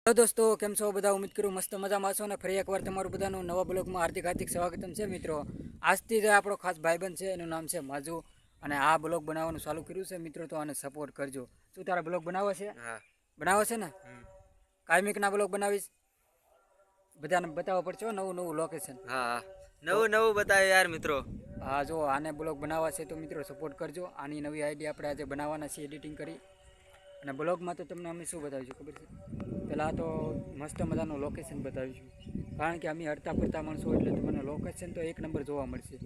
Hello દોસ્તો, કેમ છો બધા? ઉમ્મીદ કરું મસ્ત મજામાં છો ને ફરી એકવાર તમારું બધાનું નવા બ્લોગમાં હાર્દિક હાર્દિક સ્વાગતમ છે મિત્રો. આજથી જે આપણો ખાસ ભાઈબંધ છે એનું નામ છે માજુ, અને આ બ્લોગ બનાવવાનું ચાલુ કર્યું છે મિત્રો, તો આને સપોર્ટ કરજો. શું તારા બ્લોગ બનાવો છે? હા. બનાવો છે ને? કાયમિકના બ્લોગ બનાવીશ, બધાને બતાવવા પડશે નવું નવું લોકેશન. હા, નવું નવું બતાવે યાર મિત્રો. હા, જો આને બ્લોગ બનાવવા છે તો મિત્રો સપોર્ટ કરજો. આની નવી આઈડી આપણે આજે બનાવવાના છે, એડિટિંગ કરી. અને બ્લોગમાં તો તમને અમે શું બતાવીશું ખબર છે? પહેલાં તો મસ્ત મજાનું લોકેશન બતાવીશું, કારણ કે અમે હરતા ફરતા માણસો એટલે તમને લોકેશન તો એક નંબર જોવા મળશે.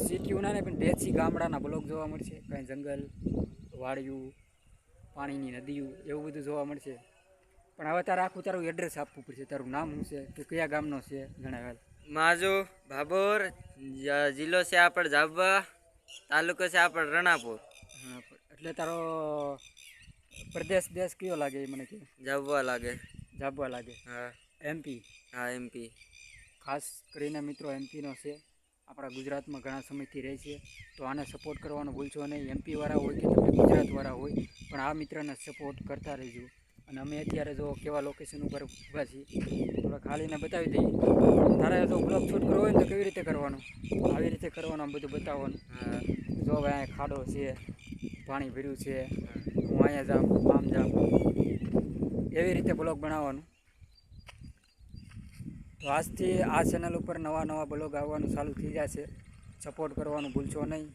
સિટીઓના ને પણ દેશી ગામડાના બ્લોગ જોવા મળશે, કાંઈ જંગલ, વાડિયું, પાણીની નદીઓ એવું બધું જોવા મળશે. પણ હવે તારે આખું તારું એડ્રેસ આપવું પડશે. તારું નામ શું છે, તું કયા ગામનો છે, જણાવેલ. માજુ ભાભોર, જિલ્લો છે આપણે જાબવા, તાલુકો છે આપણે રણાપુર. હા, એટલે તારો પ્રદેશ દેશ કયો લાગે એ મને કે. જાબવા લાગે. જાબવા લાગે. હા. એમપી. હા, એમપી. ખાસ કરીને મિત્રો એમપીનો છે, આપણા ગુજરાતમાં ઘણા સમયથી રહે છે, તો આને સપોર્ટ કરવાનો ભૂલશો નહીં. એમપીવાળા હોય કે તમે ગુજરાતવાળા હોય, પણ આ મિત્રને સપોર્ટ કરતા રહેજો. અને અમે અત્યારે જો કેવા લોકેશન ઉપર ઊભા છીએ, થોડા ખાલીને બતાવી દઈએ. તારે જો બ્લોગ શૂટ કરવો હોય ને તો કેવી રીતે કરવાનું, આવી રીતે કરવાનું, આમ બધું બતાવવાનું. હા. જો હવે અહીંયા ખાડો છે, પાણી ભર્યું છે, હું અહીંયા જાઉં, આમ જાઉં, એવી રીતે બ્લોગ બનાવવાનું. તો આજથી આ ચેનલ ઉપર નવા નવા બ્લોગ આવવાનું ચાલુ થઈ જશે. સપોર્ટ કરવાનું ભૂલશો નહીં.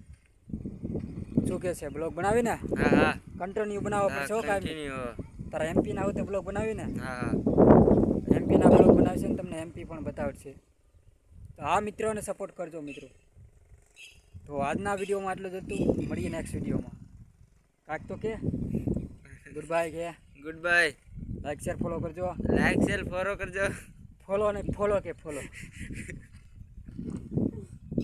શું કહે છે? બ્લોગ બનાવીને હા હા કન્ટિન્યુ બનાવવા પડશે. કાંઈ કન્ટિન્યુ. તારા એમપીના હોય તો બ્લોગ બનાવીને. હા. એમપીના બ્લોગ બનાવશે ને તમને એમપી પણ બતાવશે. તો આ મિત્રોને સપોર્ટ કરજો મિત્રો. તો આજના વિડીયોમાં આટલું જ હતું. મળીએ નેક્સ્ટ વિડીયોમાં. કાંઈક તો કે ગુડ બાય કે good bye. Like share follow કરજો. લાઈક શેર ફોલો કરજો. ફોલો ને ફોલો કે ફોલો.